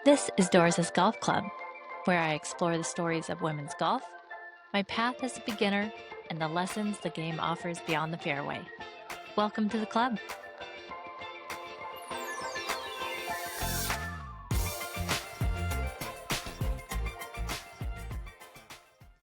This is Doris's Golf Club, where I explore the stories of women's golf, my path as a beginner, and the lessons the game offers beyond the fairway. Welcome to the club.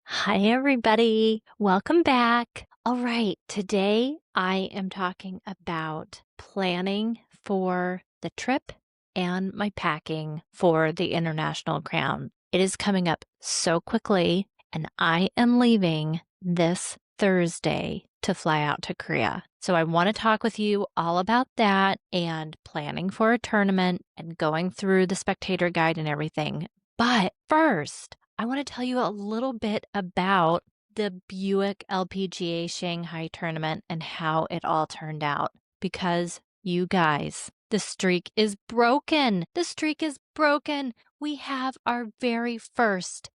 Hi, everybody. Welcome back. All right, today I am talking about planning for the trip and my packing for the International Crown. It is coming up so quickly, and I am leaving this Thursday to fly out to Korea. So I want to talk with you all about that and planning for a tournament and going through the Spectator guide and everything. But first, I want to tell you a little bit about the Buick LPGA Shanghai tournament and how it all turned out. Because you guys, the streak is broken. The streak is broken. We have our very first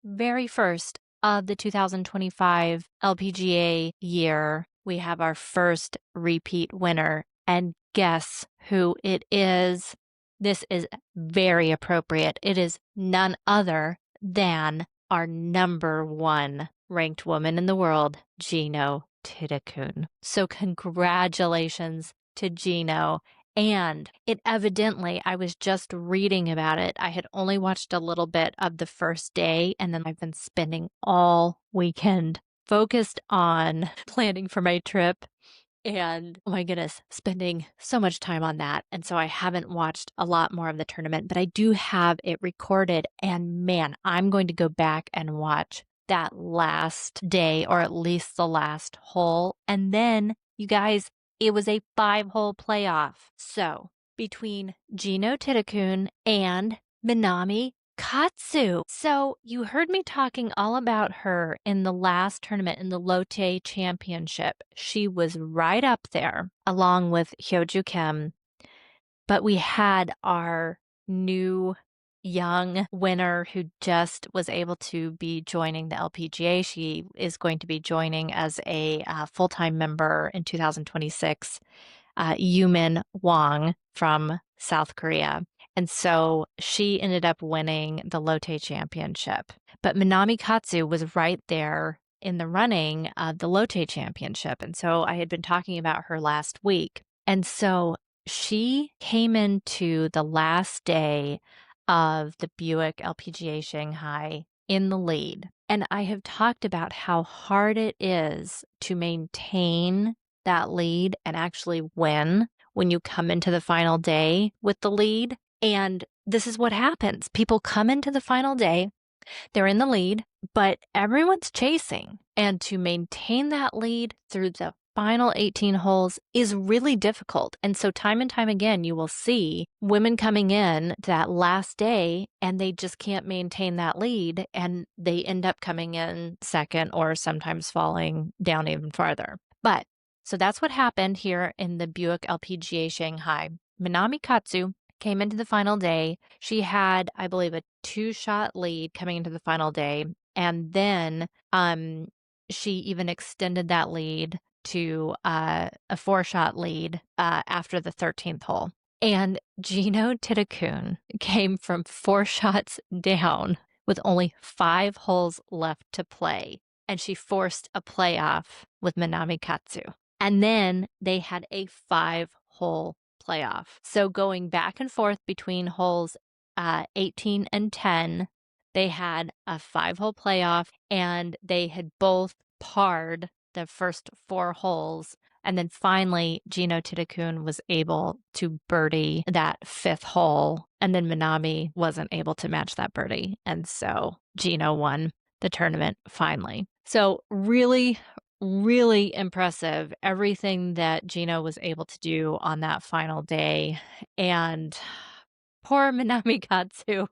of the 2025 LPGA year. We have our first repeat winner. And guess who it is? This is very appropriate. It is none other than our number one ranked woman in the world, Jeeno Thitikul. So congratulations to Jeeno. And it evidently, I was just reading about it. I had only watched a little bit of the first day, and then I've been spending all weekend focused on planning for my trip. And oh my goodness, spending so much time on that. And so I haven't watched a lot more of the tournament, but I do have it recorded. And man, I'm going to go back and watch that last day, or at least the last hole. And then, you guys, it was a 5-hole playoff. So between Jeeno Thitikul and Minami Katsu. So you heard me talking all about her in the last tournament in the Lotte Championship. She was right up there along with Hyoju Kim. But we had our new young winner who just was able to be joining the LPGA. She is going to be joining as a full-time member in 2026, Yumin Wang from South Korea. And so she ended up winning the Lotte Championship. But Minami Katsu was right there in the running of the Lotte Championship. And so I had been talking about her last week. And so she came into the last day of the Buick LPGA Shanghai in the lead. And I have talked about how hard it is to maintain that lead and actually win when you come into the final day with the lead. And this is what happens. People come into the final day, they're in the lead, but everyone's chasing. And to maintain that lead through the final 18 holes is really difficult. And so time and time again, you will see women coming in that last day and they just can't maintain that lead, and they end up coming in second or sometimes falling down even farther. But so that's what happened here in the Buick LPGA Shanghai. Minami Katsu came into the final day. She had, I believe, a 2-shot lead coming into the final day. And then she even extended that lead to a 4-shot lead after the 13th hole. And Jeeno Thitikul came from 4 shots down with only 5 holes left to play. And she forced a playoff with Minami Katsu. And then they had a 5-hole playoff. So going back and forth between holes 18 and 10, they had a 5-hole playoff, and they had both parred the first 4 holes. And then finally, Jeeno Thitikul was able to birdie that 5th hole, and then Minami wasn't able to match that birdie. And so Jeeno won the tournament finally. So really, really impressive, everything that Jeeno was able to do on that final day. And poor Minami Katsu.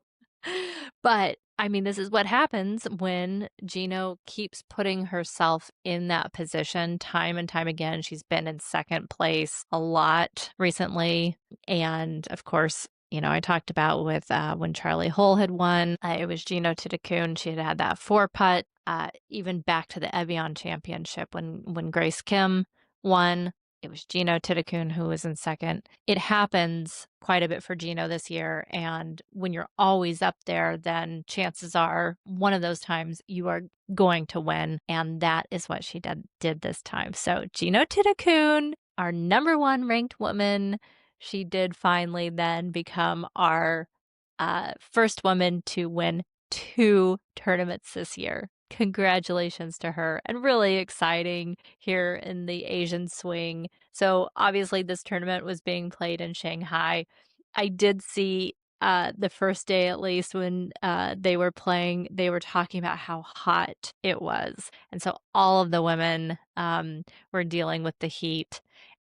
But I mean, this is what happens when Jeeno keeps putting herself in that position time and time again. She's been in second place a lot recently. And of course, you know, I talked about with when Charlie Hull had won, it was Jeeno Thitikul. She had that 4-putt, even back to the Evian Championship when Grace Kim won. it was Jeeno Thitikul who was in second. It happens quite a bit for Jeeno this year, and when you're always up there, then chances are one of those times you are going to win, and that is what she did this time. So Jeeno Thitikul, our number one ranked woman, she did finally then become our first woman to win 2 tournaments this year. Congratulations to her, and really exciting here in the Asian swing. So obviously this tournament was being played in Shanghai. I did see the first day at least when they were playing, they were talking about how hot it was. And so all of the women were dealing with the heat,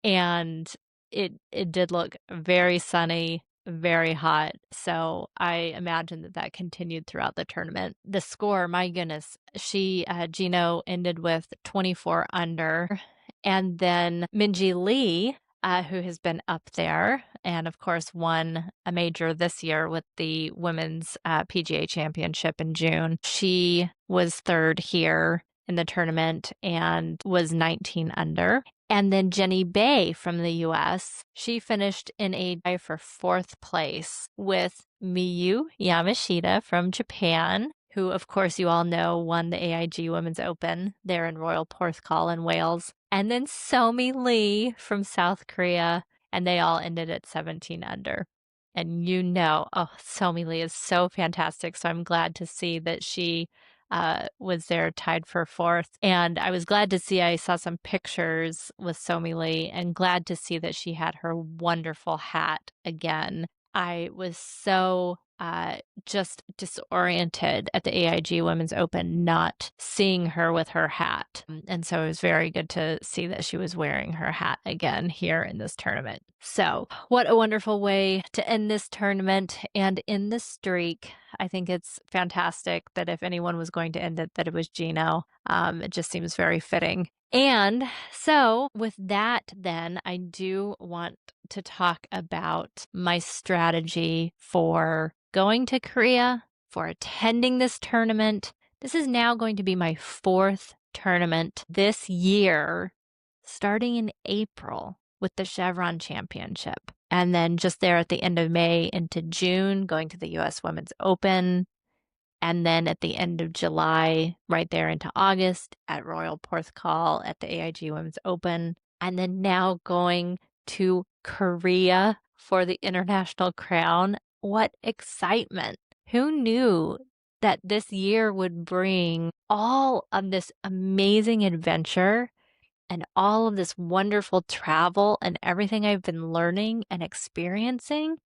and it did look very sunny, very hot. So I imagine that that continued throughout the tournament. The score, my goodness, Jeeno ended with 24 under. And then Minji Lee, who has been up there and, of course, won a major this year with the Women's PGA Championship in June. She was third here in the tournament and was 19 under. And then Jenny Bay from the US, she finished in a tie for 4th place with Miyu Yamashita from Japan, who, of course, you all know won the AIG Women's Open there in Royal Porthcawl in Wales. And then Somi Lee from South Korea, and they all ended at 17 under. And Somi Lee is so fantastic. So I'm glad to see that she was there tied for 4th. And I was glad to see, I saw some pictures with Somi Lee, and glad to see that she had her wonderful hat again. I was so just disoriented at the AIG Women's Open not seeing her with her hat. And so it was very good to see that she was wearing her hat again here in this tournament. So what a wonderful way to end this tournament and in this streak. I think it's fantastic that if anyone was going to end it, that it was Jeeno. It just seems very fitting. And so with that, then I do want to talk about my strategy for going to Korea, for attending this tournament. This is now going to be my 4th tournament this year, starting in April with the Chevron Championship. And then just there at the end of May into June, going to the US Women's Open. And then at the end of July, right there into August at Royal Porthcawl at the AIG Women's Open. And then now going to Korea for the International Crown. What excitement! Who knew that this year would bring all of this amazing adventure and all of this wonderful travel and everything I've been learning and experiencing?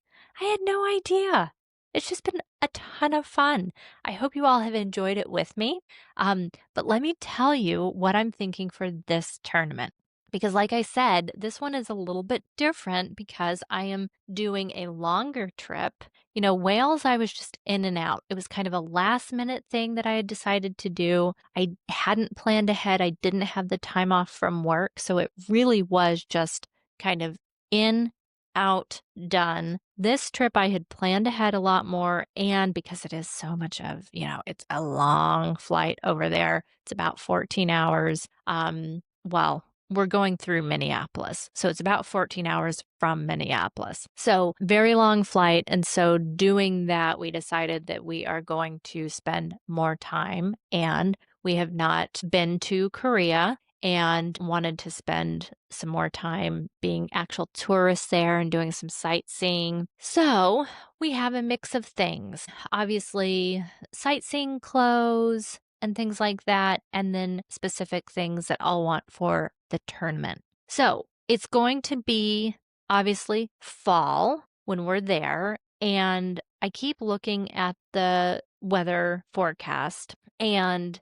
I had no idea. It's just been a ton of fun. I hope you all have enjoyed it with me. But let me tell you what I'm thinking for this tournament. Because like I said, this one is a little bit different because I am doing a longer trip. You know, Wales, I was just in and out. It was kind of a last minute thing that I had decided to do. I hadn't planned ahead. I didn't have the time off from work. So it really was just kind of in, out, done. This trip I had planned ahead a lot more, and because it is so much of, it's a long flight over there. It's about 14 hours. Well, we're going through Minneapolis. So it's about 14 hours from Minneapolis. So very long flight. And so doing that, we decided that we are going to spend more time, and we have not been to Korea and wanted to spend some more time being actual tourists there and doing some sightseeing. So we have a mix of things. Obviously, sightseeing clothes and things like that, and then specific things that I'll want for the tournament. So it's going to be obviously fall when we're there, and I keep looking at the weather forecast, and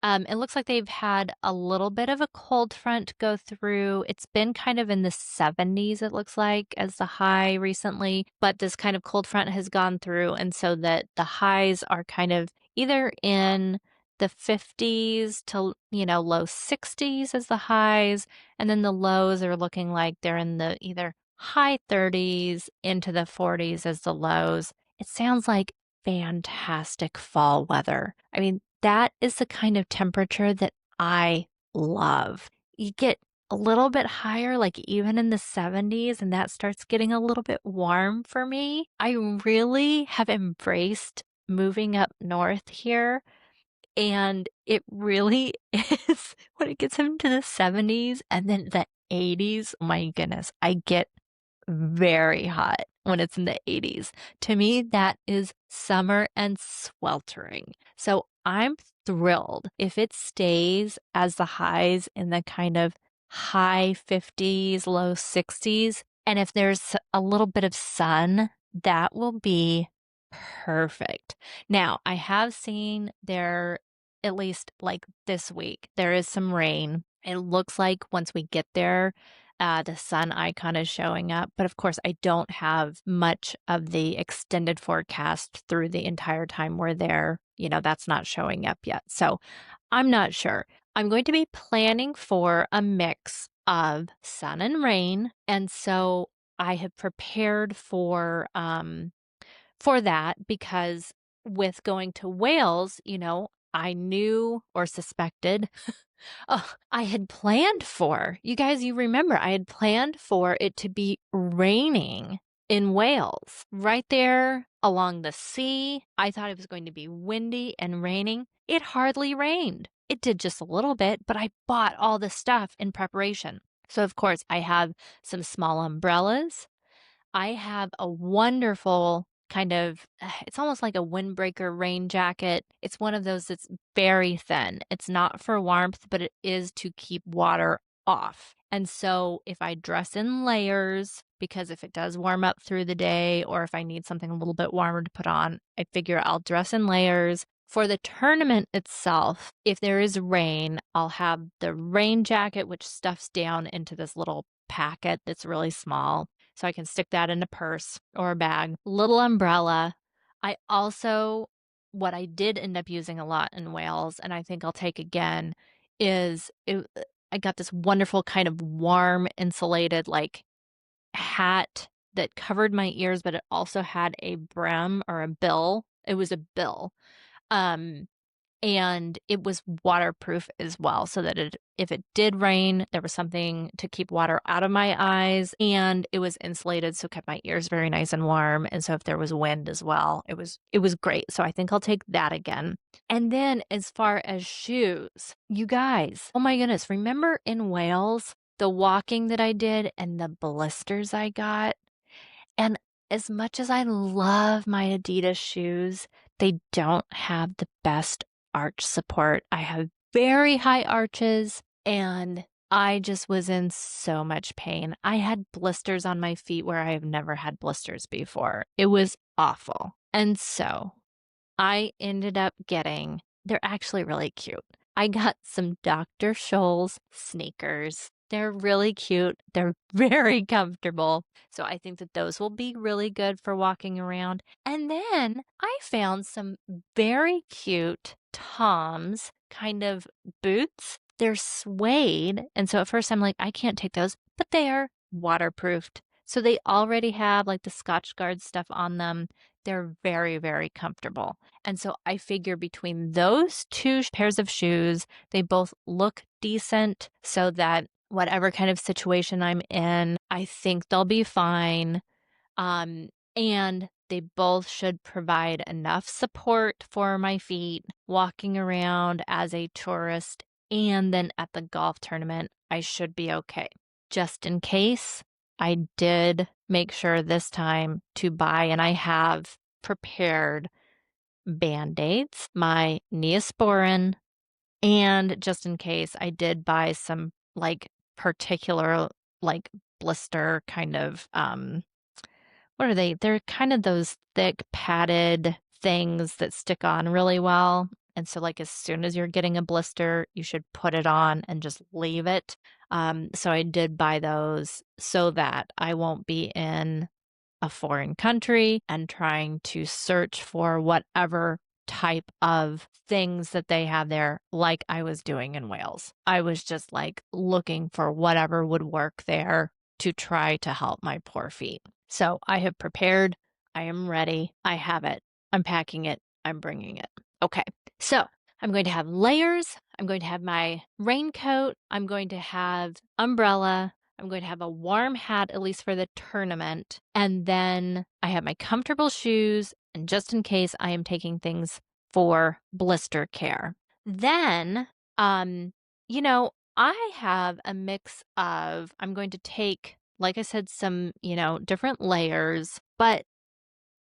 it looks like they've had a little bit of a cold front go through. It's been kind of in the 70s, it looks like, as the high recently, but this kind of cold front has gone through, and so that the highs are kind of either in the 50s to, low 60s as the highs, and then the lows are looking like they're in the either high 30s into the 40s as the lows. It sounds like fantastic fall weather. I mean, that is the kind of temperature that I love. You get a little bit higher, like even in the 70s, and that starts getting a little bit warm for me. I really have embraced moving up north here, and it really is when it gets into the 70s and then the 80s. Oh my goodness, I get very hot when it's in the 80s. To me, that is summer and sweltering. So I'm thrilled if it stays as the highs in the kind of high 50s, low 60s. And if there's a little bit of sun, that will be perfect. Now, I have seen there, at least like this week, there is some rain. It looks like once we get there, the sun icon is showing up. But of course, I don't have much of the extended forecast through the entire time we're there. That's not showing up yet. So I'm not sure. I'm going to be planning for a mix of sun and rain. And so I have prepared for that because with going to Wales, I knew or suspected. Oh, I had planned for, you guys, you remember, I had planned for it to be raining in Wales, right there along the sea. I thought it was going to be windy and raining. It hardly rained. It did just a little bit, but I bought all the stuff in preparation. So, of course, I have some small umbrellas. I have a wonderful kind of, it's almost like a windbreaker rain jacket. It's one of those that's very thin. It's not for warmth, but it is to keep water off. And so if I dress in layers, because if it does warm up through the day, or if I need something a little bit warmer to put on, I figure I'll dress in layers. For the tournament itself, if there is rain, I'll have the rain jacket, which stuffs down into this little packet that's really small. So I can stick that in a purse or a bag. Little umbrella. What I did end up using a lot in Wales, and I think I'll take again, I got this wonderful kind of warm insulated like hat that covered my ears, but it also had a brim or a bill. It was a bill. And it was waterproof as well, so that if it did rain, there was something to keep water out of my eyes, and it was insulated, so it kept my ears very nice and warm. And so if there was wind as well, it was great. So I think I'll take that again. And then as far as shoes, you guys, oh my goodness, remember in Wales, the walking that I did and the blisters I got? And as much as I love my Adidas shoes, they don't have the best arch support. I have very high arches, and I just was in so much pain. I had blisters on my feet where I have never had blisters before. It was awful. And so I ended up they're actually really cute. I got some Dr. Scholl's sneakers. They're really cute. They're very comfortable. So I think that those will be really good for walking around. And then I found some very cute Tom's kind of boots. They're suede. And so at first I'm like, I can't take those, but they are waterproofed. So they already have like the Scotch Guard stuff on them. They're very, very comfortable. And so I figure between those two pairs of shoes, they both look decent so that whatever kind of situation I'm in, I think they'll be fine. And they both should provide enough support for my feet walking around as a tourist. And then at the golf tournament, I should be okay. Just in case, I did make sure this time to buy, and I have prepared Band-Aids, my Neosporin, and just in case, I did buy some like particular like blister kind of what are they? They're kind of those thick padded things that stick on really well. And so like as soon as you're getting a blister, you should put it on and just leave it. So I did buy those so that I won't be in a foreign country and trying to search for whatever type of things that they have there, like I was doing in Wales. I was just like looking for whatever would work there to try to help my poor feet. So I have prepared. I am ready. I have it. I'm packing it. I'm bringing it. Okay. So I'm going to have layers. I'm going to have my raincoat. I'm going to have umbrella. I'm going to have a warm hat, at least for the tournament. And then I have my comfortable shoes. And just in case, I am taking things for blister care. Then, I have a mix of, I'm going to take, like I said, some, different layers, but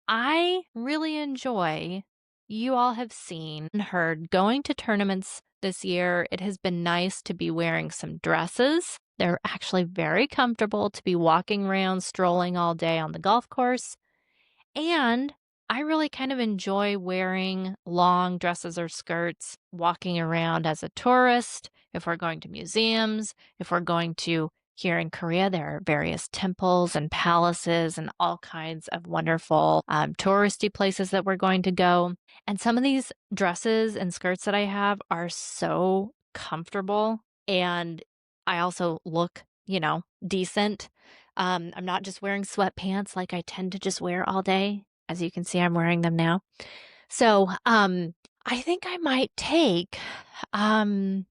I really enjoy, you all have seen and heard, going to tournaments this year. It has been nice to be wearing some dresses. They're actually very comfortable to be walking around, strolling all day on the golf course. And I really kind of enjoy wearing long dresses or skirts, walking around as a tourist. If we're going to museums, if we're going to, here in Korea, there are various temples and palaces and all kinds of wonderful touristy places that we're going to go. And some of these dresses and skirts that I have are so comfortable. And I also look, decent. I'm not just wearing sweatpants like I tend to just wear all day. As you can see, I'm wearing them now. So, I think I might take I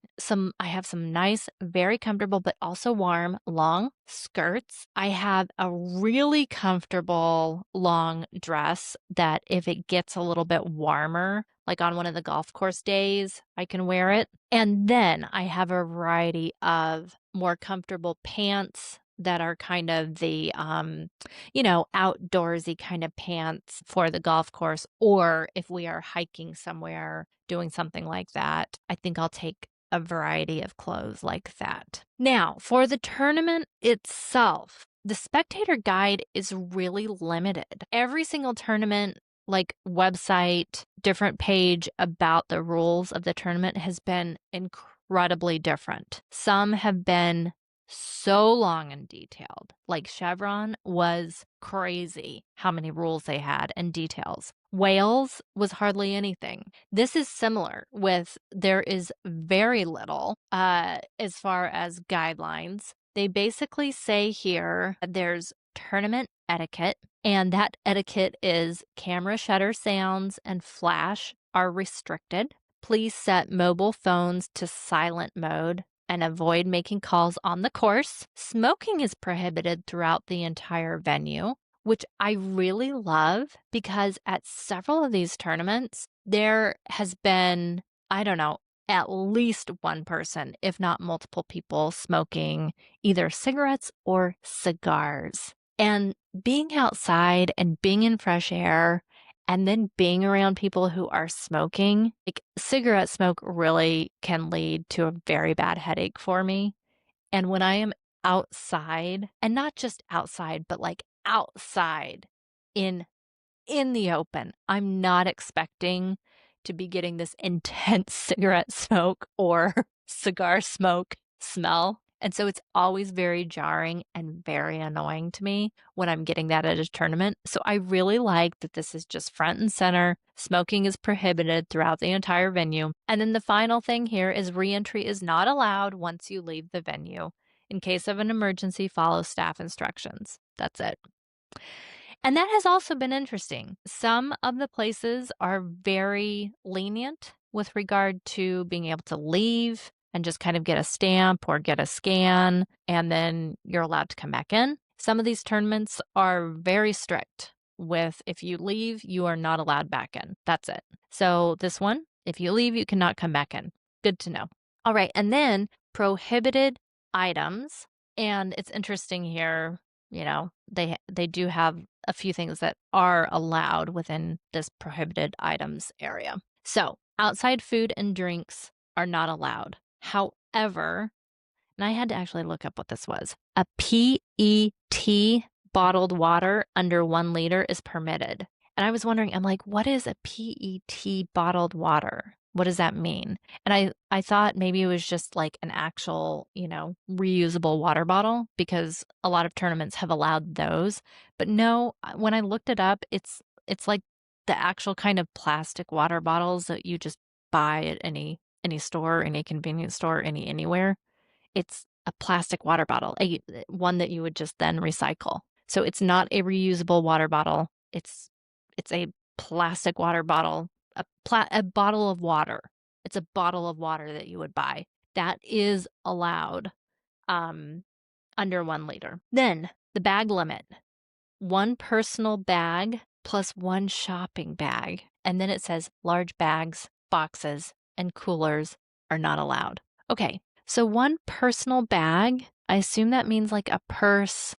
have some nice, very comfortable, but also warm, long skirts. I have a really comfortable long dress that if it gets a little bit warmer, like on one of the golf course days, I can wear it. And then I have a variety of more comfortable pants that are kind of the, outdoorsy kind of pants for the golf course. Or if we are hiking somewhere, doing something like that, I think I'll take a variety of clothes like that. Now, for the tournament itself, the Spectator guide is really limited. Every single tournament, like website, different page about the rules of the tournament has been incredibly different. Some have been so long and detailed. Like Chevron was crazy how many rules they had and details. Wales was hardly anything. This is similar with there is very little as far as guidelines. They basically say here there's tournament etiquette, and that etiquette is camera shutter sounds and flash are restricted. Please set mobile phones to silent mode and avoid making calls on the course. Smoking is prohibited throughout the entire venue, which I really love because at several of these tournaments, there has been, I don't know, at least one person, if not multiple people, smoking either cigarettes or cigars. And being outside and being in fresh air and then being around people who are smoking, like cigarette smoke really can lead to a very bad headache for me. And when I am outside, and not just outside, but like outside in the open, I'm not expecting to be getting this intense cigarette smoke or cigar smoke smell. And so it's always very jarring and very annoying to me when I'm getting that at a tournament. So I really like that this is just front and center. Smoking is prohibited throughout the entire venue. And then the final thing here is re-entry is not allowed once you leave the venue. In case of an emergency, follow staff instructions. That's it. And that has also been interesting. Some of the places are very lenient with regard to being able to leave and just kind of get a stamp or get a scan, and then you're allowed to come back in. Some of these tournaments are very strict with if you leave, you are not allowed back in. That's it. So this one, if you leave, you cannot come back in. Good to know. All right. And then prohibited items. And it's interesting here, they do have a few things that are allowed within this prohibited items area. So outside food and drinks are not allowed. However, and I had to actually look up what this was, a PET bottled water under 1 liter is permitted. And I was wondering, I'm like, what is a PET bottled water? What does that mean? And I thought maybe it was just like an actual, reusable water bottle because a lot of tournaments have allowed those. But no, when I looked it up, it's like the actual kind of plastic water bottles that you just buy at any store, any convenience store, anywhere. It's a plastic water bottle, one that you would just then recycle. So it's not a reusable water bottle. It's a plastic water bottle, a bottle of water. It's a bottle of water that you would buy. That is allowed under 1 liter. Then the bag limit, 1 personal bag plus 1 shopping bag. And then it says large bags, boxes, and coolers are not allowed. Okay, so 1 personal bag, I assume that means like a purse.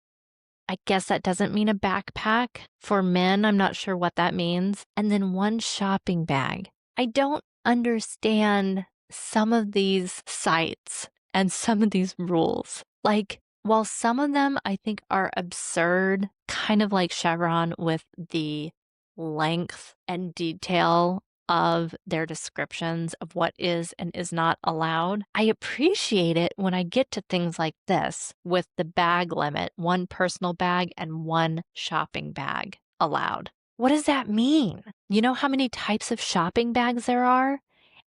I guess that doesn't mean a backpack. For men, I'm not sure what that means. And then 1 shopping bag. I don't understand some of these sites and some of these rules. Like, while some of them I think are absurd, kind of like Chevron with the length and detail of their descriptions of what is and is not allowed, I appreciate it when I get to things like this with the bag limit, 1 personal bag and 1 shopping bag allowed. What does that mean? You know how many types of shopping bags there are?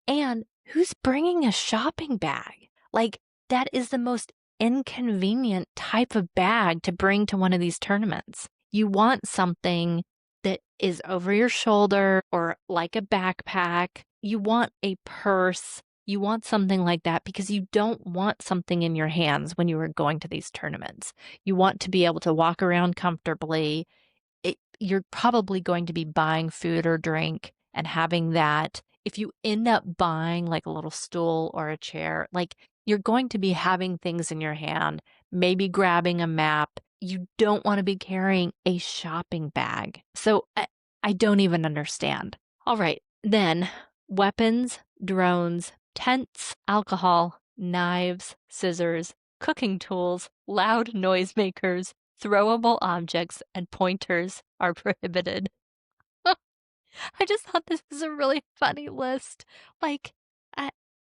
And who's bringing a shopping bag? Like, that is the most inconvenient type of bag to bring to one of these tournaments. You want something that is over your shoulder or like a backpack. You want a purse. You want something like that because you don't want something in your hands when you are going to these tournaments. You want to be able to walk around comfortably. You're probably going to be buying food or drink and having that. If you end up buying like a little stool or a chair, like you're going to be having things in your hand, maybe grabbing a map. You don't want to be carrying a shopping bag. So I don't even understand. All right, then weapons, drones, tents, alcohol, knives, scissors, cooking tools, loud noisemakers, throwable objects, and pointers are prohibited. I just thought this was a really funny list. Like, I,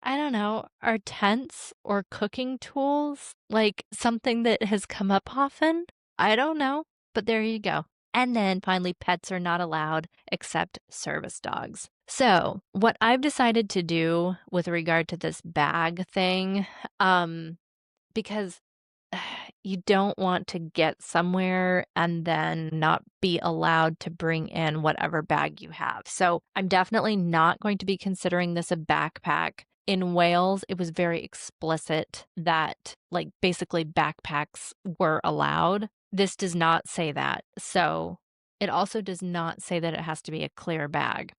I don't know, are tents or cooking tools like something that has come up often? I don't know, but there you go. And then finally, pets are not allowed except service dogs. So, what I've decided to do with regard to this bag thing, because you don't want to get somewhere and then not be allowed to bring in whatever bag you have. So I'm definitely not going to be considering this a backpack. In Wales, it was very explicit that, like, basically backpacks were allowed. This does not say that. So it also does not say that it has to be a clear bag.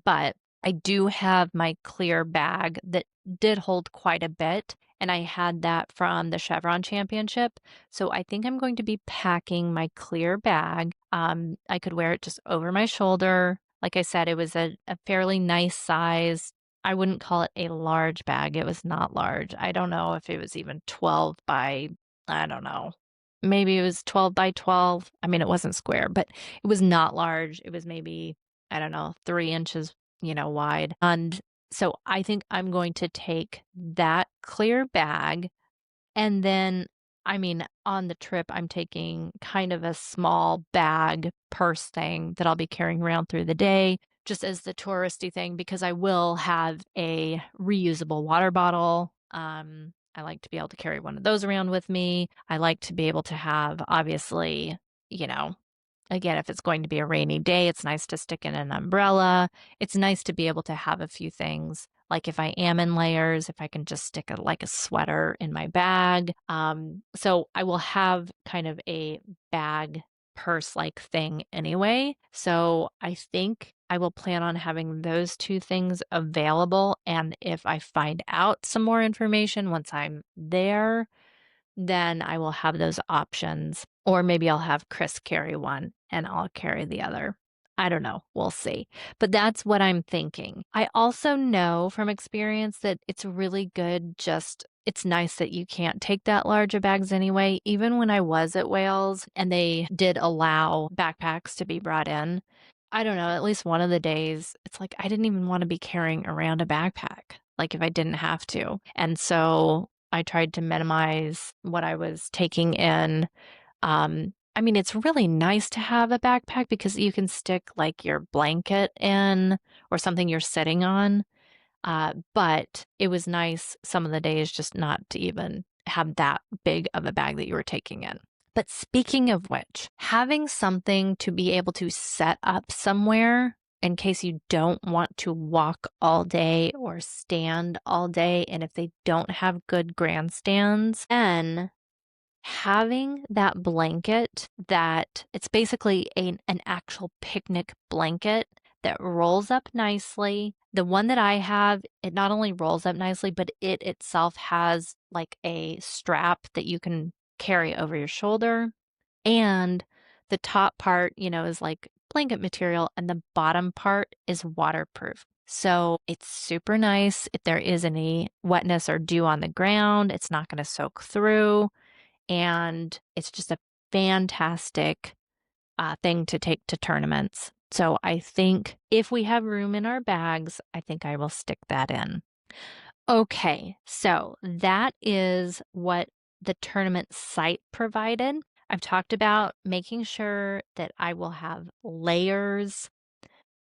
But I do have my clear bag that did hold quite a bit, and I had that from the Chevron Championship. So I think I'm going to be packing my clear bag. I could wear it just over my shoulder. Like I said, it was a fairly nice size. I wouldn't call it a large bag. It was not large. I don't know if it was even 12 by, I don't know. Maybe it was 12 by 12. I mean, it wasn't square, but it was not large. It was maybe, I don't know, 3 inches, wide. And so I think I'm going to take that clear bag and then, I mean, on the trip, I'm taking kind of a small bag purse thing that I'll be carrying around through the day, just as the touristy thing, because I will have a reusable water bottle. I like to be able to carry one of those around with me. I like to be able to have, obviously, you know, again, if it's going to be a rainy day, it's nice to stick in an umbrella. It's nice to be able to have a few things. Like if I am in layers, if I can just stick like a sweater in my bag. So I will have kind of a bag purse-like thing anyway. So I think I will plan on having those 2 things available. And if I find out some more information once I'm there, then I will have those options. Or maybe I'll have Chris carry one and I'll carry the other. I don't know. We'll see. But that's what I'm thinking. I also know from experience that it's really good it's nice that you can't take that large of bags anyway. Even when I was at Wales and they did allow backpacks to be brought in, I don't know, at least one of the days, it's like I didn't even want to be carrying around a backpack, like if I didn't have to. And so I tried to minimize what I was taking in. I mean, it's really nice to have a backpack because you can stick like your blanket in or something you're sitting on. But it was nice some of the days just not to even have that big of a bag that you were taking in. But speaking of which, having something to be able to set up somewhere in case you don't want to walk all day or stand all day. And if they don't have good grandstands, then having that blanket that it's basically an actual picnic blanket that rolls up nicely. The one that I have, it not only rolls up nicely, but it itself has like a strap that you can carry over your shoulder. And the top part, is like blanket material, and the bottom part is waterproof. So it's super nice. If there is any wetness or dew on the ground, it's not going to soak through. And it's just a fantastic thing to take to tournaments. So I think if we have room in our bags, I think I will stick that in. Okay, so that is what the tournament site provided. I've talked about making sure that I will have layers,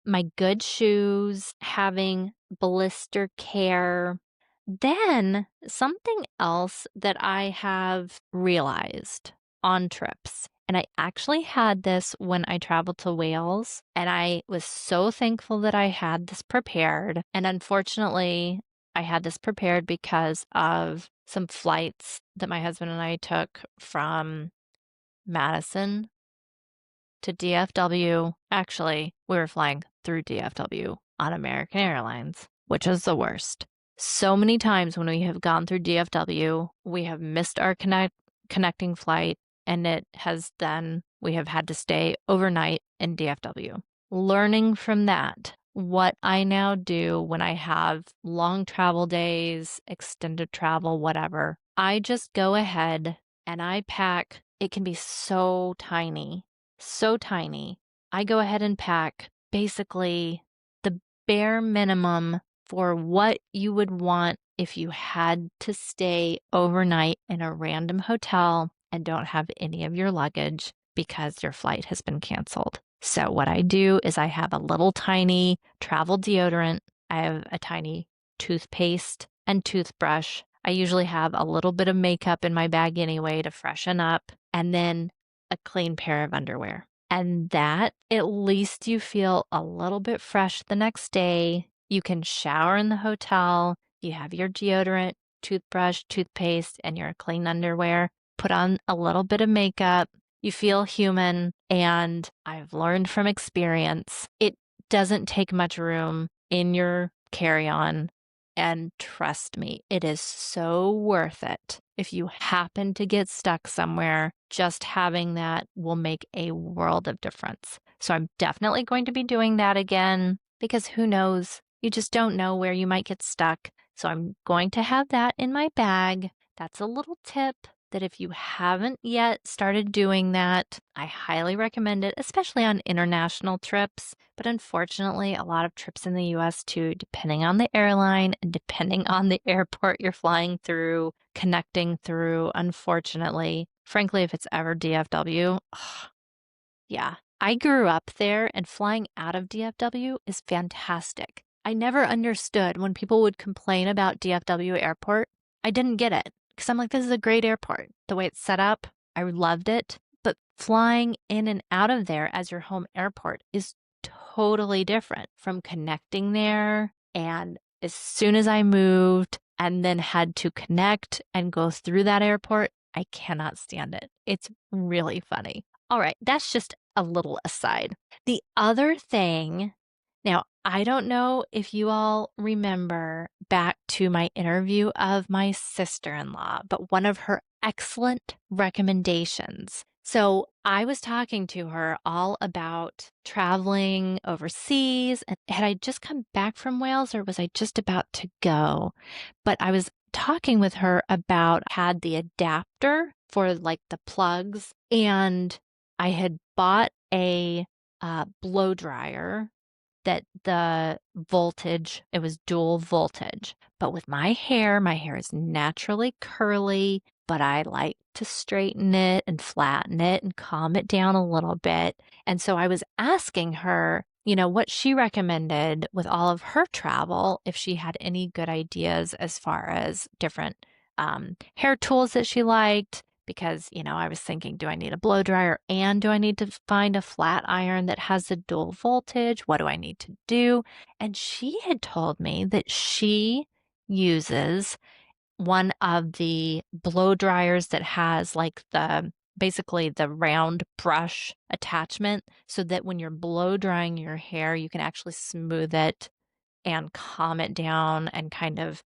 my good shoes, having blister care. Then something else that I have realized on trips, and I actually had this when I traveled to Wales, and I was so thankful that I had this prepared. And unfortunately, I had this prepared because of some flights that my husband and I took from Madison to DFW. Actually, we were flying through DFW on American Airlines, which is the worst. So many times when we have gone through DFW, we have missed our connecting flight, and we have had to stay overnight in DFW. Learning from that, what I now do when I have long travel days, extended travel, whatever, I just go ahead and I pack. It can be so tiny. So tiny. I go ahead and pack basically the bare minimum for what you would want if you had to stay overnight in a random hotel and don't have any of your luggage because your flight has been canceled. So what I do is I have a little tiny travel deodorant. I have a tiny toothpaste and toothbrush. I usually have a little bit of makeup in my bag anyway to freshen up, and then a clean pair of underwear. And that, at least you feel a little bit fresh the next day. You can shower in the hotel. You have your deodorant, toothbrush, toothpaste, and your clean underwear. Put on a little bit of makeup. You feel human. And I've learned from experience, it doesn't take much room in your carry-on. And trust me, it is so worth it. If you happen to get stuck somewhere, just having that will make a world of difference. So I'm definitely going to be doing that again, because who knows? You just don't know where you might get stuck. So I'm going to have that in my bag. That's a little tip that if you haven't yet started doing that, I highly recommend it, especially on international trips. But unfortunately, a lot of trips in the US too, depending on the airline and depending on the airport you're flying through, connecting through, unfortunately. Frankly, if it's ever DFW, yeah. I grew up there, and flying out of DFW is fantastic. I never understood when people would complain about DFW airport. I didn't get it. Because I'm like, this is a great airport. The way it's set up, I loved it. But flying in and out of there as your home airport is totally different from connecting there. And as soon as I moved and then had to connect and go through that airport, I cannot stand it. It's really funny. All right, that's just a little aside. The other thing, now, I don't know if you all remember back to my interview of my sister-in-law, but one of her excellent recommendations. So I was talking to her all about traveling overseas, and had I just come back from Wales, or was I just about to go? But I was talking with her about had the adapter for like the plugs, and I had bought a blow dryer that the voltage, it was dual voltage. But with my hair is naturally curly, but I like to straighten it and flatten it and calm it down a little bit. And so I was asking her, what she recommended with all of her travel, if she had any good ideas as far as different hair tools that she liked, because, I was thinking, do I need a blow dryer and do I need to find a flat iron that has a dual voltage? What do I need to do? And she had told me that she uses one of the blow dryers that has like basically the round brush attachment so that when you're blow drying your hair, you can actually smooth it and calm it down and kind of,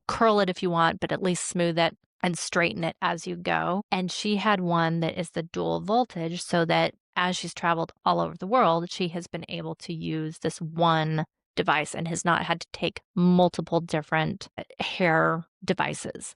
curl it if you want, but at least smooth it and straighten it as you go. And she had one that is the dual voltage so that as she's traveled all over the world, she has been able to use this one device and has not had to take multiple different hair devices.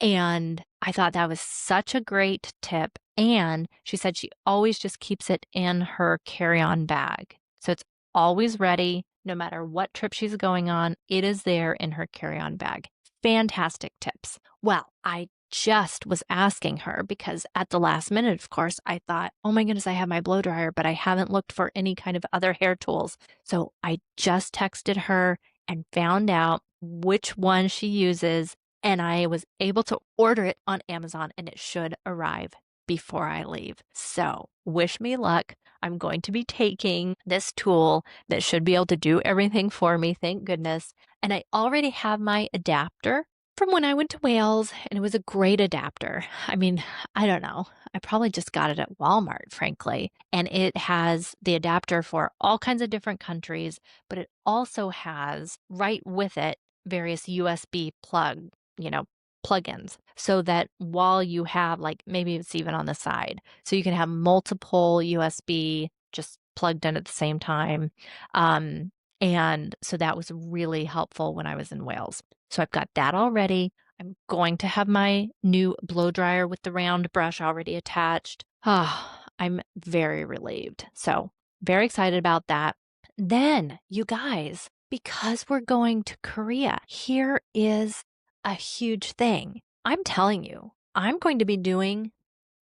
And I thought that was such a great tip. And she said she always just keeps it in her carry-on bag. So it's always ready. No matter what trip she's going on, it is there in her carry-on bag. Fantastic tips. Well, I just was asking her because at the last minute, of course, I thought, oh my goodness, I have my blow dryer, but I haven't looked for any kind of other hair tools. So I just texted her and found out which one she uses, and I was able to order it on Amazon, and it should arrive before I leave. So wish me luck. I'm going to be taking this tool that should be able to do everything for me, thank goodness. And I already have my adapter from when I went to Wales, and it was a great adapter. I mean, I don't know. I probably just got it at Walmart, frankly. And it has the adapter for all kinds of different countries, but it also has right with it various USB plugins so that while you have maybe it's even on the side, so you can have multiple USB just plugged in at the same time. And so that was really helpful when I was in Wales. So I've got that already. I'm going to have my new blow dryer with the round brush already attached. I'm very relieved. So very excited about that. Then, you guys, because we're going to Korea, here is a huge thing. I'm telling you, I'm going to be doing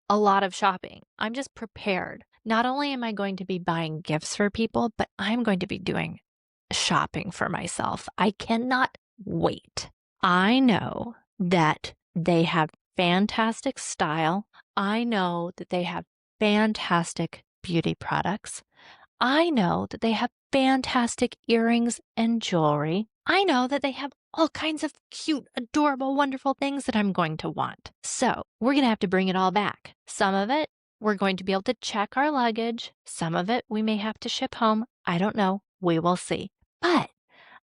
a lot of shopping. I'm just prepared. Not only am I going to be buying gifts for people, but I'm going to be doing shopping for myself. I cannot wait. I know that they have fantastic style. I know that they have fantastic beauty products. I know that they have fantastic earrings and jewelry. I know that they have all kinds of cute, adorable, wonderful things that I'm going to want. So we're going to have to bring it all back. Some of it, we're going to be able to check our luggage. Some of it, we may have to ship home. I don't know. We will see. But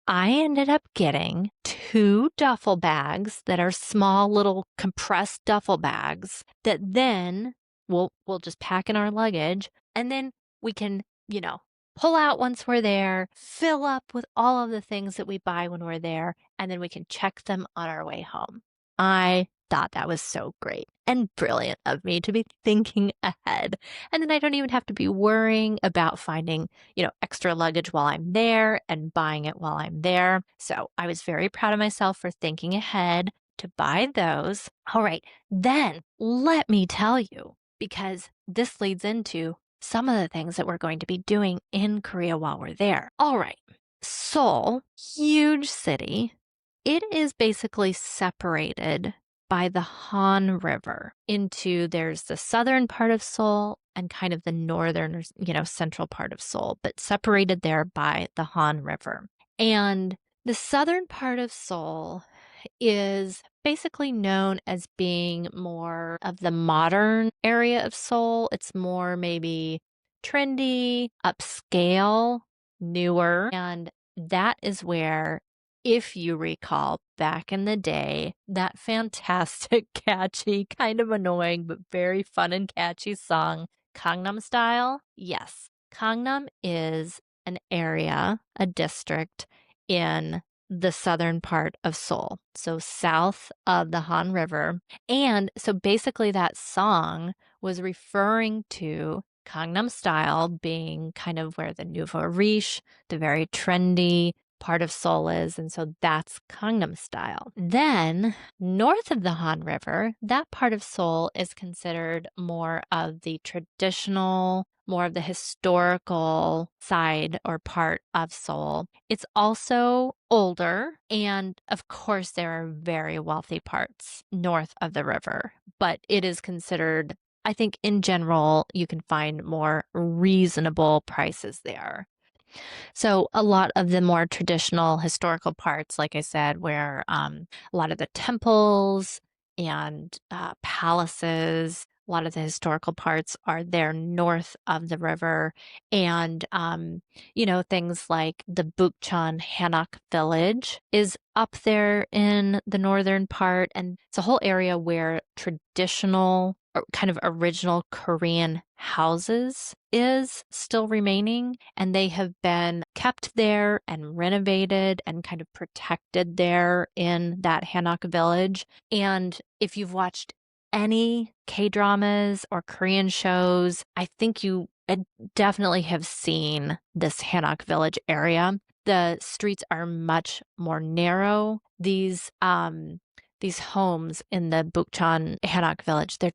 I ended up getting 2 duffel bags that are small little compressed duffel bags that then we'll just pack in our luggage, and then we can, pull out once we're there, fill up with all of the things that we buy when we're there, and then we can check them on our way home. I thought that was so great and brilliant of me to be thinking ahead. And then I don't even have to be worrying about finding, extra luggage while I'm there and buying it while I'm there. So I was very proud of myself for thinking ahead to buy those. All right, then let me tell you, because this leads into some of the things that we're going to be doing in Korea while we're there. All right, Seoul, huge city. It is basically separated by the Han River there's the southern part of Seoul and kind of the northern, central part of Seoul, but separated there by the Han River. And the southern part of Seoul is basically known as being more of the modern area of Seoul. It's more maybe trendy, upscale, newer, and that is where, if you recall, back in the day, that fantastic, catchy, kind of annoying, but very fun and catchy song, Gangnam Style. Yes, Gangnam is an area, a district in the southern part of Seoul, so south of the Han River. And so basically that song was referring to Gangnam Style being kind of where the nouveau riche, the very trendy, part of Seoul is, and so that's Gangnam style. Then north of the Han River, that part of Seoul is considered more of the traditional, more of the historical side or part of Seoul. It's also older, and of course, there are very wealthy parts north of the river, but it is considered, I think in general, you can find more reasonable prices there. So a lot of the more traditional historical parts, like I said, where a lot of the temples and palaces, a lot of the historical parts are there north of the river. And, things like the Bukchon Hanok village is up there in the northern part. And it's a whole area where traditional or kind of original Korean houses is still remaining, and they have been kept there and renovated and kind of protected there in that Hanok village. And if you've watched any K-dramas or Korean shows, I think you definitely have seen this Hanok village area. The streets are much more narrow. These homes in the Bukchon Hanok village, they're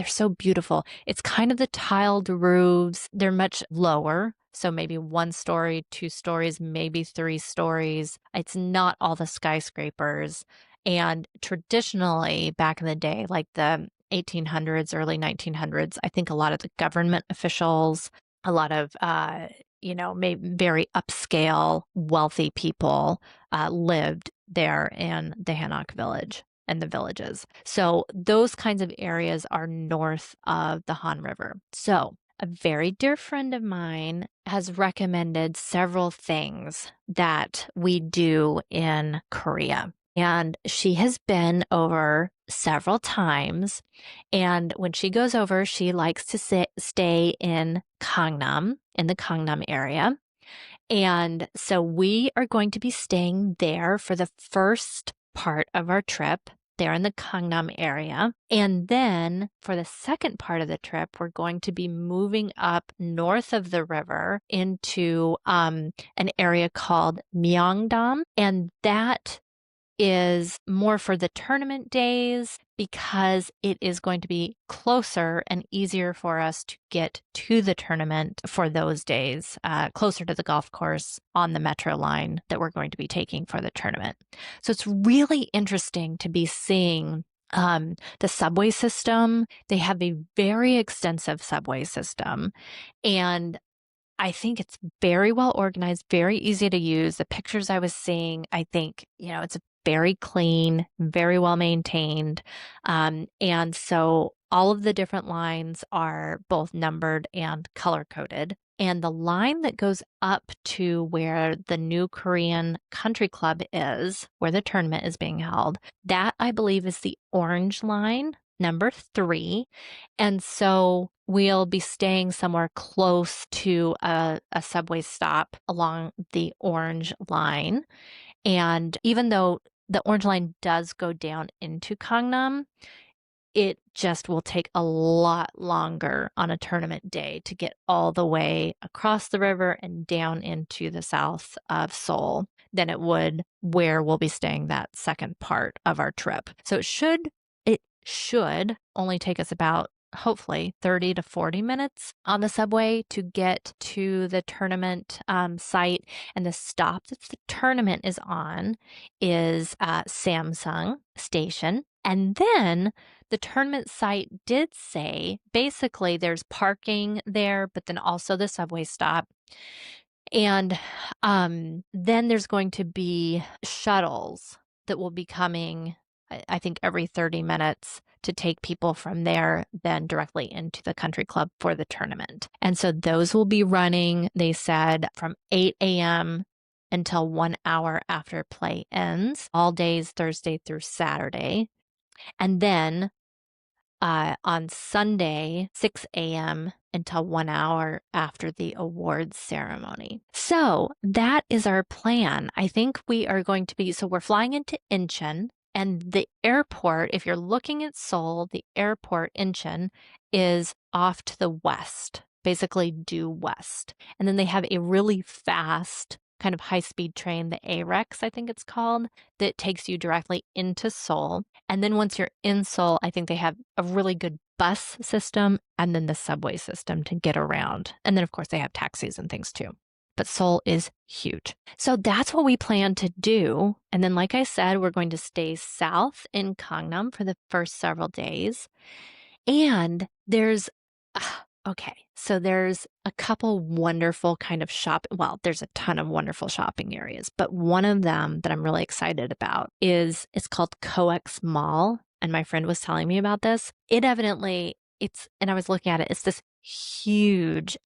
so beautiful. It's kind of the tiled roofs. They're much lower. So maybe 1 story, 2 stories, maybe 3 stories. It's not all the skyscrapers. And traditionally, back in the day, like the 1800s, early 1900s, I think a lot of the government officials, a lot of, maybe very upscale, wealthy people lived there in the Hanok village and the villages. So those kinds of areas are north of the Han River. So a very dear friend of mine has recommended several things that we do in Korea. And she has been over several times. And when she goes over, she likes to stay in Gangnam, in the Gangnam area. And so we are going to be staying there for the first part of our trip, there in the Gangnam area. And then for the second part of the trip, we're going to be moving up north of the river into an area called Myeongdam. And that is more for the tournament days because it is going to be closer and easier for us to get to the tournament for those days, closer to the golf course on the metro line that we're going to be taking for the tournament. So it's really interesting to be seeing the subway system. They have a very extensive subway system, and I think it's very well organized, very easy to use. The pictures I was seeing, I think, it's very clean, very well maintained. And so all of the different lines are both numbered and color coded. And the line that goes up to where the new Korean country club is, where the tournament is being held, that I believe is the orange line, number 3. And so we'll be staying somewhere close to a subway stop along the orange line. And even though the orange line does go down into Gangnam, it just will take a lot longer on a tournament day to get all the way across the river and down into the south of Seoul than it would where we'll be staying that second part of our trip. So it should only take us about, hopefully, 30 to 40 minutes on the subway to get to the tournament site. And the stop that the tournament is on is Samsung Station. And then the tournament site did say, basically, there's parking there, but then also the subway stop. And then there's going to be shuttles that will be coming, I think, every 30 minutes to take people from there then directly into the country club for the tournament. And so those will be running, they said, from 8 a.m. until 1 hour after play ends, all days, Thursday through Saturday. And then on Sunday, 6 a.m. until 1 hour after the awards ceremony. So that is our plan. I think we are going to be, so we're flying into Incheon, and the airport, if you're looking at Seoul, the airport Incheon is off to the west, basically due west. And then they have a really fast kind of high-speed train, the AREX, I think it's called, that takes you directly into Seoul. And then once you're in Seoul, I think they have a really good bus system and then the subway system to get around. And then, of course, they have taxis and things too. But Seoul is huge. So that's what we plan to do. And then, like I said, we're going to stay south in Gangnam for the first several days. And there's, so there's a couple wonderful kind of there's a ton of wonderful shopping areas, but one of them that I'm really excited about it's called COEX Mall. And my friend was telling me about this. And I was looking at it, it's this huge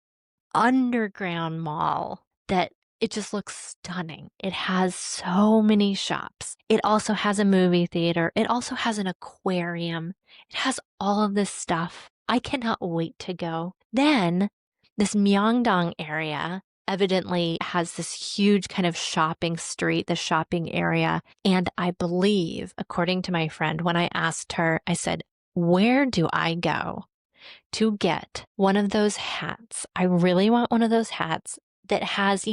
underground mall that it just looks stunning. It has so many shops. It also has a movie theater. It also has an aquarium. It has all of this stuff. I cannot wait to go. Then this Myeongdong area evidently has this huge kind of shopping street, the shopping area. And I believe, according to my friend, when I asked her, I said, where do I go to get one of those hats? I really want one of those hats that has,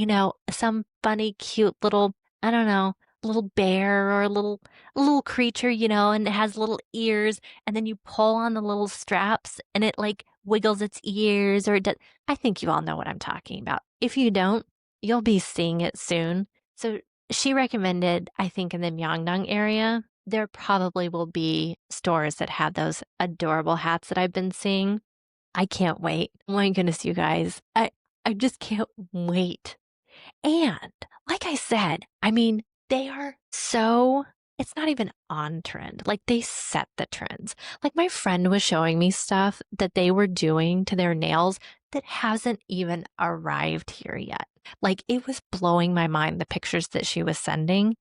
some funny, cute little, I don't know, little bear or a little creature, and it has little ears, and then you pull on the little straps and it like wiggles its ears, or it does. I think you all know what I'm talking about. If you don't, you'll be seeing it soon. So she recommended, I think in the Myeongdong area, there probably will be stores that have those adorable hats that I've been seeing. I can't wait. Oh my goodness, you guys. I just can't wait. And like I said, they are it's not even on trend. Like they set the trends. Like my friend was showing me stuff that they were doing to their nails that hasn't even arrived here yet. Like it was blowing my mind, the pictures that she was sending.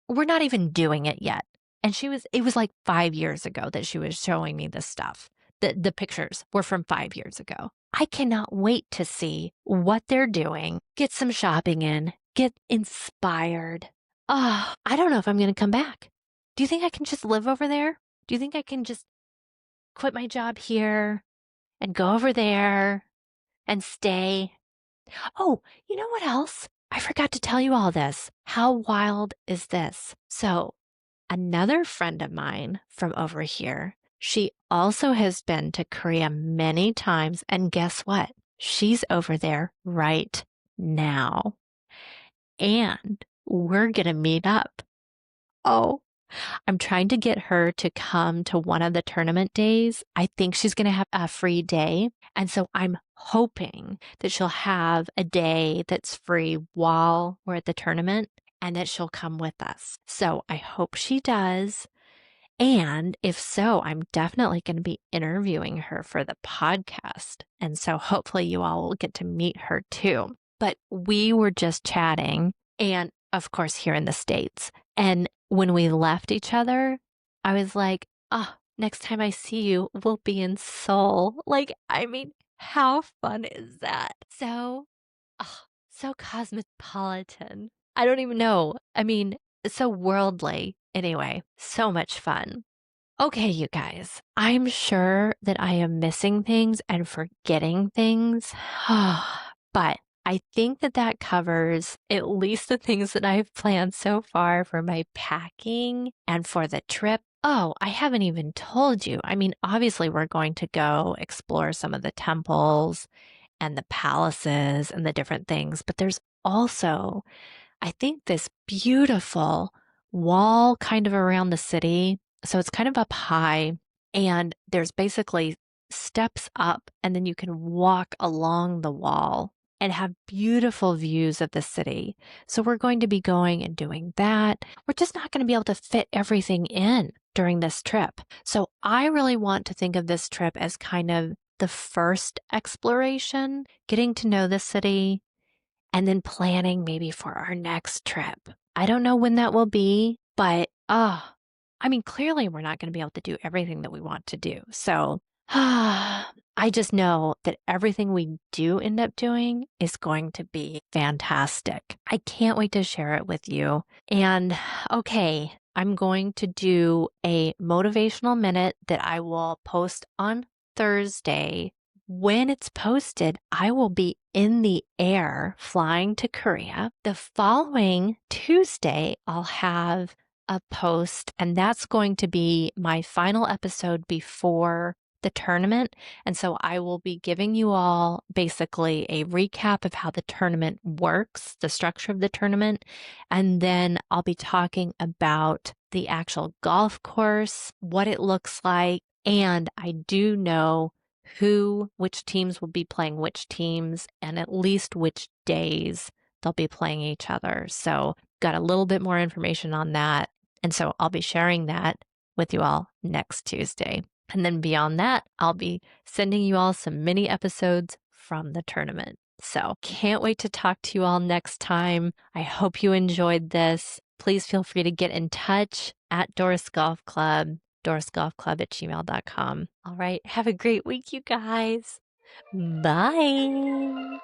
We're not even doing it yet. And it was like 5 years ago that she was showing me this stuff. The pictures were from 5 years ago. I cannot wait to see what they're doing, get some shopping in, get inspired. Oh, I don't know if I'm going to come back. Do you think I can just live over there? Do you think I can just quit my job here and go over there and stay? Oh, you know what else? I forgot to tell you all this. How wild is this? So, another friend of mine from over here, she also has been to Korea many times. And guess what? She's over there right now. And we're going to meet up. Oh, I'm trying to get her to come to one of the tournament days. I think she's going to have a free day. And so I'm hoping that she'll have a day that's free while we're at the tournament and that she'll come with us. So I hope she does. And if so, I'm definitely going to be interviewing her for the podcast. And so hopefully you all will get to meet her too. But we were just chatting, and of course, here in the States. And when we left each other, I was like, next time I see you, we'll be in Seoul. How fun is that? So cosmopolitan. I don't even know. So worldly. Anyway, so much fun. Okay, you guys, I'm sure that I am missing things and forgetting things, but I think that covers at least the things that I've planned so far for my packing and for the trip. Oh, I haven't even told you. Obviously, we're going to go explore some of the temples and the palaces and the different things, but there's also, I think, this beautiful wall kind of around the city. So it's kind of up high, and there's basically steps up, and then you can walk along the wall and have beautiful views of the city. So we're going to be going and doing that. We're just not going to be able to fit everything in during this trip. So I really want to think of this trip as kind of the first exploration, getting to know the city, and then planning maybe for our next trip. I don't know when that will be, but clearly we're not going to be able to do everything that we want to do. So I just know that everything we do end up doing is going to be fantastic. I can't wait to share it with you. And okay, I'm going to do a motivational minute that I will post on Thursday when it's posted, I will be in the air flying to Korea. The following Tuesday, I'll have a post, and that's going to be my final episode before the tournament. And so I will be giving you all basically a recap of how the tournament works, the structure of the tournament. And then I'll be talking about the actual golf course, what it looks like. And I do know which teams will be playing which teams, and at least which days they'll be playing each other. So got a little bit more information on that. And so I'll be sharing that with you all next Tuesday. And then beyond that, I'll be sending you all some mini episodes from the tournament. So can't wait to talk to you all next time. I hope you enjoyed this. Please feel free to get in touch at Doris Golf Club, dorisgolfclub@gmail.com. All right, have a great week, you guys. Bye.